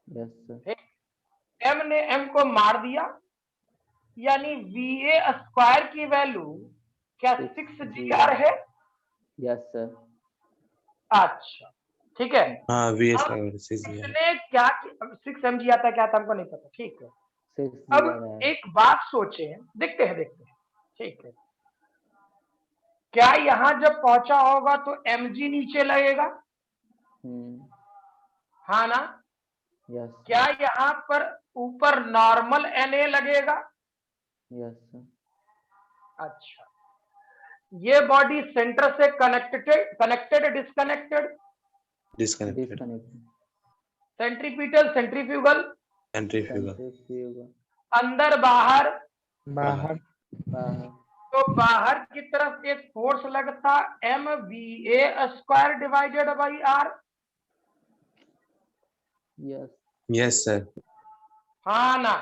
yes sir. m ने m को मार दिया, यानी VA स्क्वायर की वैल्यू क्या 6GR है? Yes sir. अच्छा, ठीक है। हाँ VS अब का 6 इसने क्या 6 mg आता है, क्या आता है हमको नहीं पता, ठीक है। अब एक बात सोचे, देखते हैं, ठीक है। क्या यहां जब पहुंचा होगा तो mg नीचे लगेगा? हाँ ना? यस। क्या यहाँ पर ऊपर नॉर्मल Na लगेगा? Yes sir. अच्छा, ये बॉडी सेंटर से कनेक्टेड डिस्कनेक्टेड? Centripetal centrifugal? अंदर बाहर? बाहर। तो बाहर की तरफ एक फोर्स लगता mVA square divided by R? Yes sir. हाँ ना?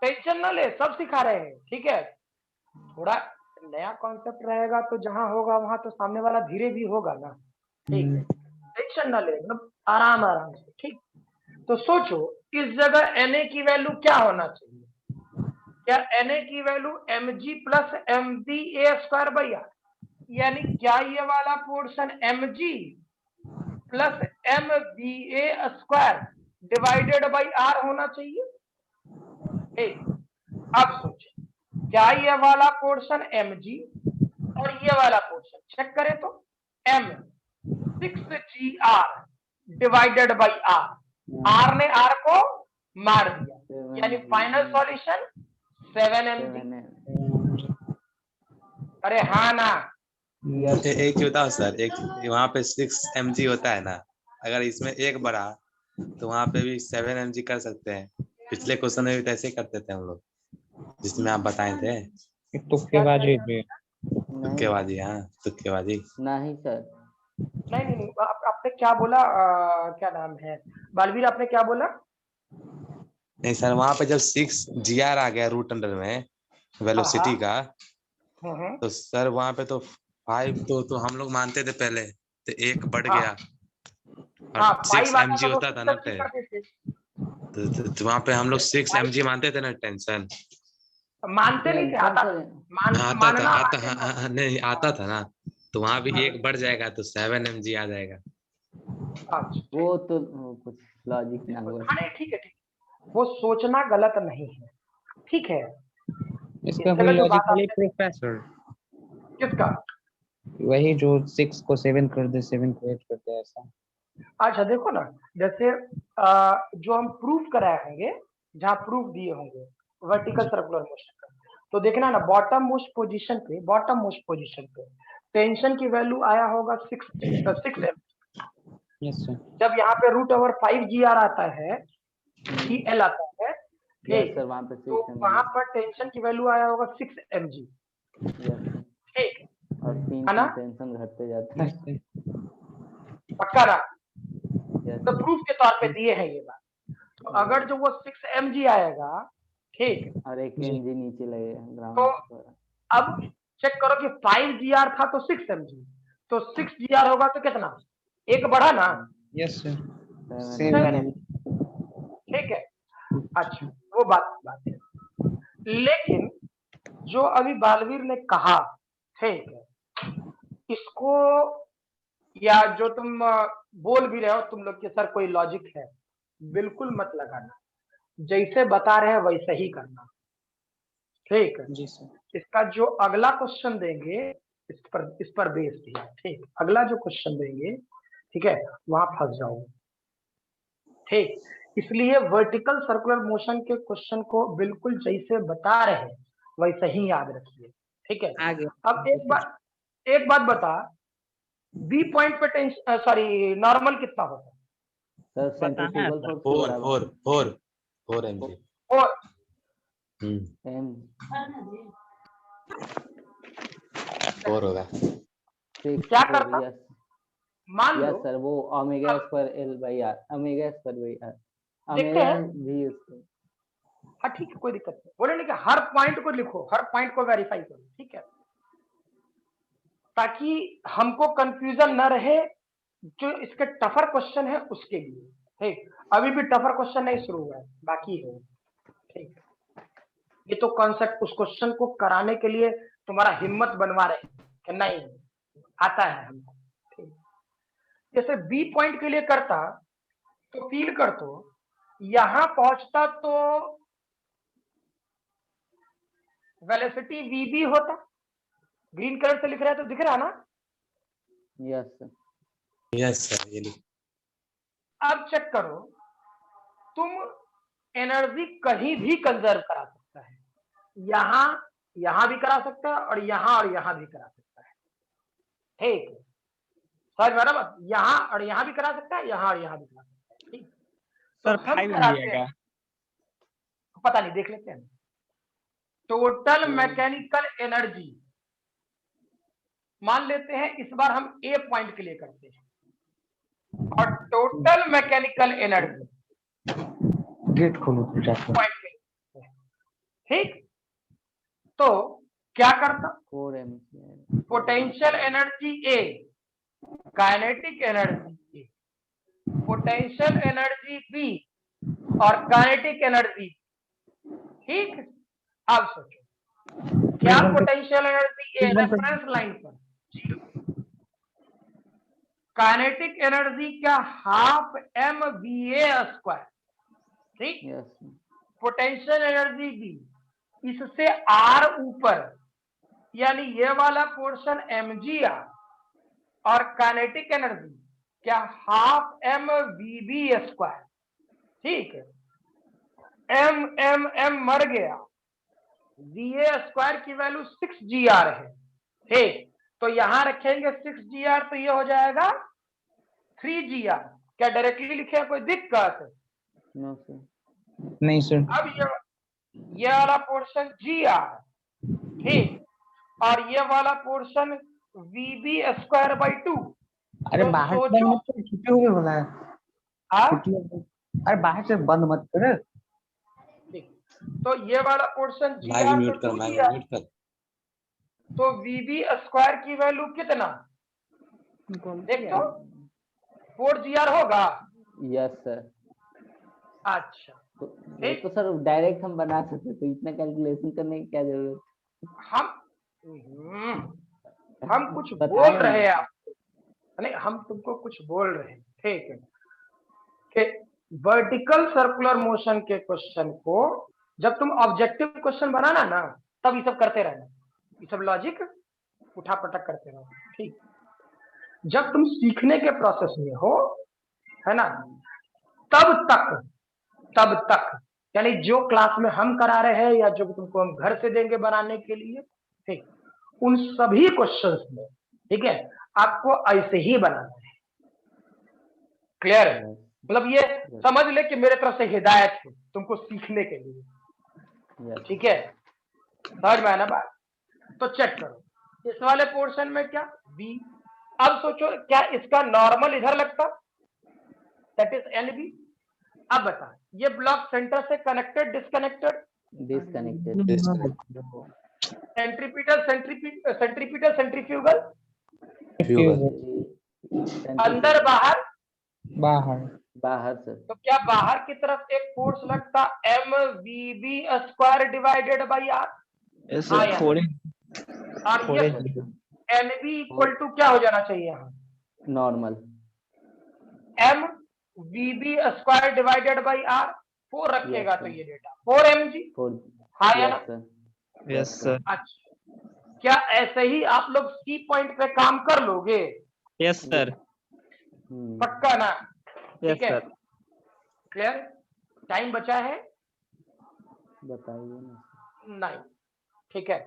टेंशन ना ले, सब सिखा रहे हैं, ठीक है। थोड़ा नया कॉन्सेप्ट रहेगा तो जहां होगा वहां तो सामने वाला धीरे भी होगा ना, ठीक है, टेंशन टेंशन ना ले, मतलब आराम आराम से, ठीक। तो सोचो इस जगह Na की वैल्यू क्या होना चाहिए? क्या Na की वैल्यू mg प्लस mva²/r, यानी क्या ये वाला portion mg plus mva² divided by r होना चाहिए? ठीक, अब सोचिए, क्या ये वाला पोर्शन mg और ये वाला पोर्शन चेक करें तो m 6gr divided by r ने r को मार दिया, यानी फाइनल सॉल्यूशन 7mg। अरे हाँ ना? एक बताओ सर, एक वहाँ पे 6 mg होता है ना, अगर इसमें एक बढ़ा तो वहाँ पे भी 7 mg कर सकते हैं। पिछले क्वेश्चन में भी तो ऐसे ही करते थे हम लोग, जिसमें आप बताए थे। तुक्केबाजी थी। तुक्केबाजी, हाँ तुक्केबाजी। नहीं सर, नहीं, आपने क्या बोला? क्या नाम है बालवीर, आपने क्या बोला? नहीं सर, वहाँ पे जब 6gr आ गया रूट अंडर में वेलोसिटी का, तो सर वहाँ पे तो 5 तो हम लोग मानते थे पहले, तो एक बढ़ गया और 6 mg होता था ना तो वहाँ पे हम लोग 6 mg मानते थे ना टेंशन। मानते नहीं थे, आता था, नहीं आता था ना, तो वहाँ भी एक बढ़ जाएगा तो 7 mg आ जाएगा। वो तो कुछ लॉजिक ना हुआ। हाँ ठीक है, वो सोचना गलत नहीं है, ठीक है। इसका कोई लॉजिक नहीं प्रोफेसर? किसका? वही जो 6 को 7 कर दे, 7 को 8 कर दे, ऐसा। अच्छा देखो ना, जैसे जो हम प्रूफ कराए होंगे, जहाँ प्रूफ दिए होंगे वर्टिकल सर्कुलर मोशन का, तो देखना ना बॉटम मोस्ट पोजीशन पे टेंशन की वैल्यू आया होगा 6 m। Yes sir. जब यहाँ पे √5gr आता है, gl आता है, ठीक, सर वहाँ पे तो वहाँ पर टेंशन की वैल्यू आया होगा 6 mg, ठीक, और 3 टेंशन घटते जाते हैं। पक्का ना? तो प्रूफ के तौर पे दिए हैं ये बात। तो अगर जो वो 6 mg आएगा, ठीक, और 1 mg नीचे लगेगा ग्राउंड तो अब चेक करो कि 5gr था तो 6 mg, तो 6gr होगा तो कितना, एक बढ़ा ना? Yes sir. 7 mg, ठीक है। अच्छा वो बात है, लेकिन जो अभी बालवीर ने कहा, ठीक है, इसको या जो तुम बोल भी रहे हो तुम लोग के सर कोई लॉजिक है, बिल्कुल मत लगाना, जैसे बता रहे हैं वैसे ही करना, ठीक है जी सर। इसका जो अगला क्वेश्चन देंगे इस पर बेस दिया, ठीक, अगला जो क्वेश्चन देंगे, ठीक है, वहां फंस जाओगे, ठीक। इसलिए वर्टिकल सर्कुलर मोशन के क्वेश्चन को बिल्कुल जैसे बता रहे हैं वैसे ही याद रखिए, ठीक है। अब एक बात बता, बी पॉइंट पे टेंशन सॉरी नॉर्मल कितना होता है? Sir centrifugal force 4 mg। और 4 होगा। क्या करता? मान लो सर वो omega square L by R, omega square by R, देखते हैं। भी स्क्वायर। हाँ ठीक है, कोई दिक्कत नहीं, बोले नहीं कि हर पॉइंट को लिखो, हर पॉइंट को वेरीफाई करो, ठीक है, ताकि हमको कंफ्यूजन न रहे जो इसके टफर क्वेश्चन है उसके लिए, ठीक। अभी भी टफर क्वेश्चन नहीं शुरू हुआ है, बाकी है, ठीक। ये तो कॉन्सेप्ट उस क्वेश्चन को कराने के लिए तुम्हारा हिम्मत बनवा रहे कि नहीं आता है हमको, ठीक। जैसे बी पॉइंट के लिए करता तो फील कर, तो यहां पहुंचता तो वेलोसिटी वीबी होता, ग्रीन कलर से लिख रहा है तो दिख रहा ना? यस सर ये अब चेक करो, तुम एनर्जी कहीं भी कंजर्व करा सकता है, यहां भी करा सकता है और यहां भी करा सकता है, ठीक, समझ में ना? यहां और यहां भी करा सकता है, यहां और यहां भी करा सकता है, ठीक। सर तो हम कराते हैं, पता नहीं, देख लेते हैं। टोटल मैकेनिकल एनर्जी मान लेते हैं, इस बार हम ए पॉइंट के लिए करते हैं, और टोटल मैकेनिकल एनर्जी गेट खोलो पॉइंट के लिए, ठीक। तो क्या करता? 4 mg potential energy A, kinetic energy A, potential energy B और काइनेटिक एनर्जी, ठीक। अब सोचो क्या potential energy A reference line पर 0, काइनेटिक एनर्जी क्या half m v A square, ठीक। यस पोटेंशियल एनर्जी बी इससे आर ऊपर, यानी ये वाला पोर्शन mg और काइनेटिक एनर्जी क्या half m v B square, ठीक है। एम मर गया, वी ए स्क्वायर की वैल्यू 6gr है, ठीक। तो यहां रखेंगे 6gr, तो ये हो जाएगा 3gr। क्या डायरेक्टली लिखे, कोई दिक्कत? No sir. नहीं सर। अब ये वाला पोर्शन gr, ठीक, और ये वाला पोर्शन वीबी स्क्वायर बाई 2। अरे तो बाहर से सोचो, बंद मत कर, छुट्टी हो गई बोला है। हाँ? छुट्टी हो गई। अरे बाहर से बंद मत कर। ठीक। तो ये वाला पोर्शन माइक gr म्यूट तो कर, माइक 2gr, म्यूट कर। तो वीबी स्क्वायर की वैल्यू कितना, देख तो 4gr होगा। Yes sir. अच्छा, तो वो तो सर डायरेक्ट हम बना सकते, तो इतना कैलकुलेशन करने की क्या जरूरत? हम कुछ बताएं बोल ना। रहे हैं आपको, नहीं हम तुमको कुछ बोल रहे हैं, ठीक है, कि वर्टिकल सर्कुलर मोशन के क्वेश्चन को जब तुम ऑब्जेक्टिव क्वेश्चन बनाना ना, तब ये सब करते रहना, ये सब लॉजिक उठा पटक करते रहो, ठीक। जब तुम सीखने के प्रोसेस में हो, है ना, तब तक यानी जो क्लास में हम करा रहे हैं या जो तुमको हम घर से देंगे बनाने के लिए, ठीक, उन सभी क्वेश्चंस में, ठीक है, आपको ऐसे ही बनाना है। क्लियर है? मतलब ये समझ ले कि मेरे तरफ से हिदायत है तुमको सीखने के लिए, ठीक है, समझ में आया ना बात? तो चेक करो इस वाले पोर्शन में क्या बी। अब सोचो क्या इसका नॉर्मल इधर लगता, दैट इज एनबी। अब बता ये ब्लॉक सेंटर से connected disconnected, disconnected. Centripetal centrifugal, अंदर बाहर बाहर सर। तो क्या बाहर की तरफ एक फोर्स लगता m v B square divided by R, और ये एन बी इक्वल टू क्या हो जाना चाहिए यहाँ, normal m v B square divided by R, 4 रखेगा तो ये डेटा 4mg, हाँ या ना? Yes sir. अच्छा, क्या ऐसे ही आप लोग सी पॉइंट पे काम कर लोगे? Yes sir. पक्का ना? यस ठीक है, सर। क्लियर? टाइम बचा है? बताइए ना। नहीं, ठीक है।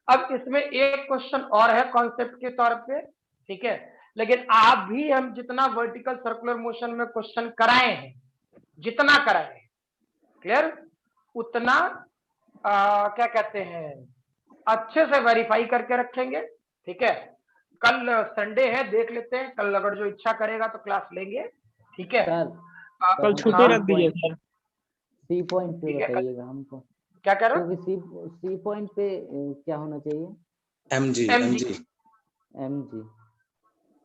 अब इसमें एक क्वेश्चन और है कॉन्सेप्ट के तौर पे, ठीक है, लेकिन आप भी हम जितना वर्टिकल सर्कुलर मोशन में क्वेश्चन कराए हैं, जितना कराए हैं, क्लियर, उतना क्या कहते हैं अच्छे से वेरीफाई करके रखेंगे, ठीक है। कल संडे है, देख लेते हैं, कल अगर जो इच्छा करेगा तो क्लास लेंगे, ठीक है। कल छुट्टी रख दीजिए सर। सी पॉइंट पे बताइएगा हमको, क्या कह रहे हो? क्योंकि सी पॉइंट पे क्या होना चाहिए? mg mg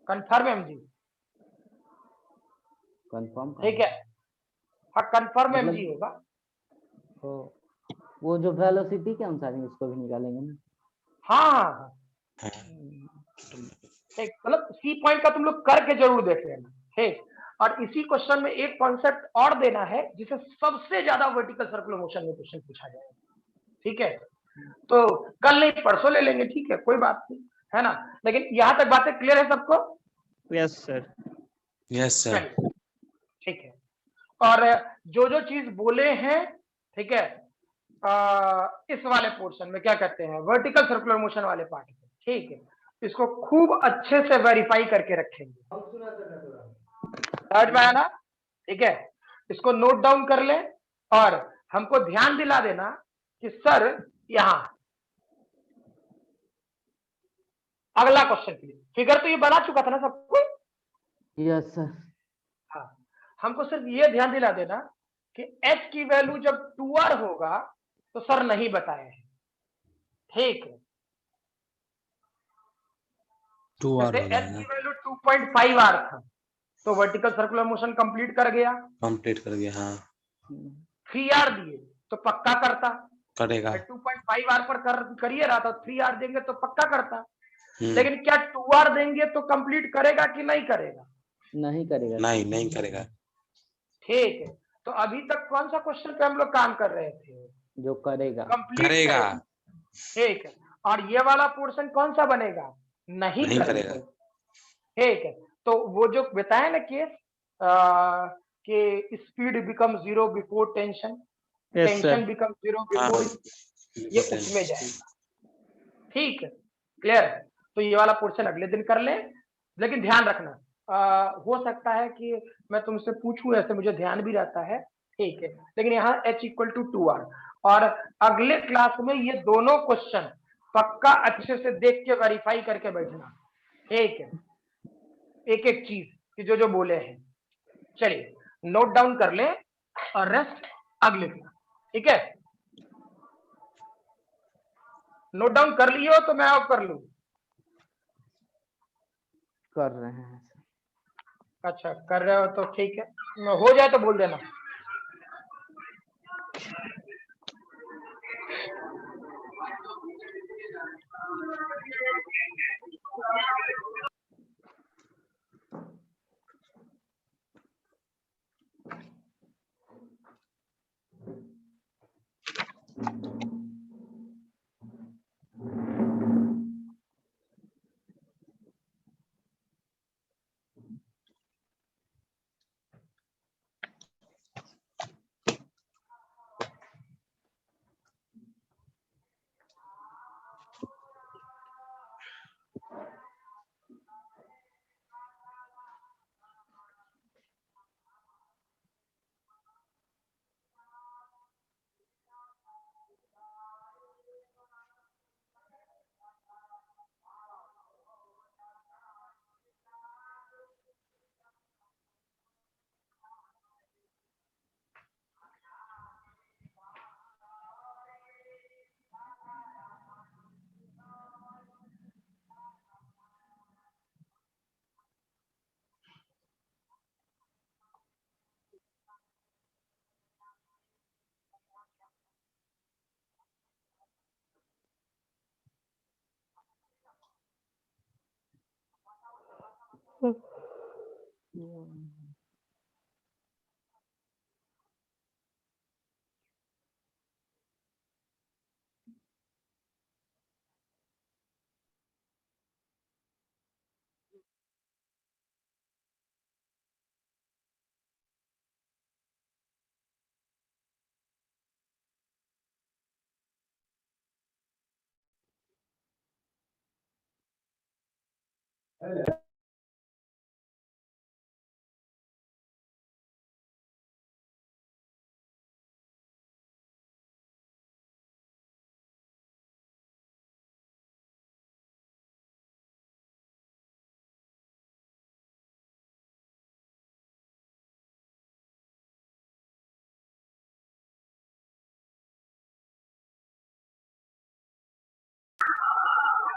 confirm mg, confirm, ठीक है, हाँ कंफर्म मतलब mg होगा। तो वो जो वेलोसिटी के अनुसार ही उसको भी निकालेंगे ना? हाँ, ठीक, मतलब सी पॉइंट का तुम लोग करके जरूर देख लेना, ठीक। और इसी क्वेश्चन में एक कॉन्सेप्ट और देना है जिसे सबसे ज्यादा वर्टिकल सर्कुलर मोशन में क्वेश्चन पूछा जाएगा, ठीक है। तो कल नहीं परसों ले लेंगे, ठीक है, कोई बात नहीं, है ना। लेकिन यहाँ तक बातें क्लियर है सबको? Yes sir. Yes sir. ठीक है, और जो जो चीज बोले हैं, ठीक है, इस वाले पोर्शन में क्या कहते हैं वर्टिकल सर्कुलर मोशन वाले पार्ट में, ठीक है, इसको खूब अच्छे से वेरीफाई करके रखेंगे, समझ में आया ना? ठीक है, इसको नोट डाउन कर ले और हमको ध्यान दिला देना कि सर यहां अगला क्वेश्चन के लिए फिगर तो ये बना चुका था ना सबको? Yes sir. हाँ, हमको सिर्फ ये ध्यान दिला देना कि h की वैल्यू जब 2r होगा तो सर नहीं बताए हैं, ठीक है। जैसे h की वैल्यू 2.5r था, तो वर्टिकल सर्कुलर मोशन कंप्लीट कर गया। कंप्लीट कर गया, हाँ 3R दिए तो पक्का करता। करेगा। 2.5R पर करिए रहा था, 3R देंगे तो पक्का करता। हम्म, लेकिन क्या 2R देंगे तो कंप्लीट करेगा कि नहीं करेगा? नहीं करेगा। नहीं करेगा। ठीक है, तो अभी तक कौन सा क्वेश्चन पे हम लोग काम कर रहे थे? जो करेगा। कंप्लीट करेगा। ठीक है, और ये वाला पोर्शन कौन सा बनेगा? नहीं नहीं करेगा। करेगा। ठीक है, तो वो जो बताया ना केस कि speed become zero before tension, tension become zero before, ये उसमें जाएगा। ठीक है, क्लियर? तो ये वाला पोर्शन अगले दिन कर ले, लेकिन ध्यान रखना हो सकता है कि मैं तुमसे पूछूं, ऐसे मुझे ध्यान भी रहता है। ठीक है, लेकिन यहाँ h = 2R, और अगले क्लास में ये दोनों क्वेश्चन पक्का अच्छे से देख के वेरीफाई करके बैठना। ठीक है, एक एक चीज कि जो जो बोले हैं, चलिए नोट डाउन कर ले और रेस्ट अगले क्लास। ठीक है, नोट डाउन कर लियो तो मैं अब कर लूं। कर रहे हैं। अच्छा कर रहे हो तो ठीक है, हो जाए तो बोल देना।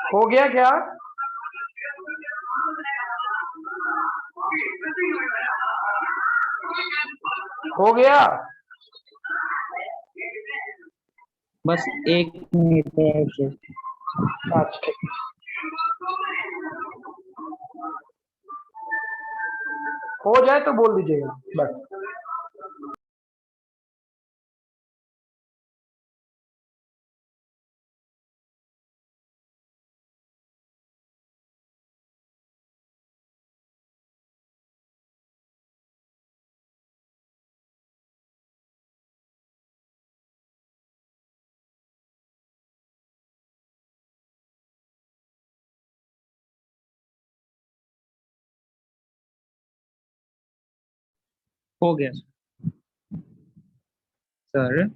हो गया क्या? हो गया? बस 1 मिनट है सर। अच्छा, हो जाए तो बोल दीजिएगा बस। हो गया सर।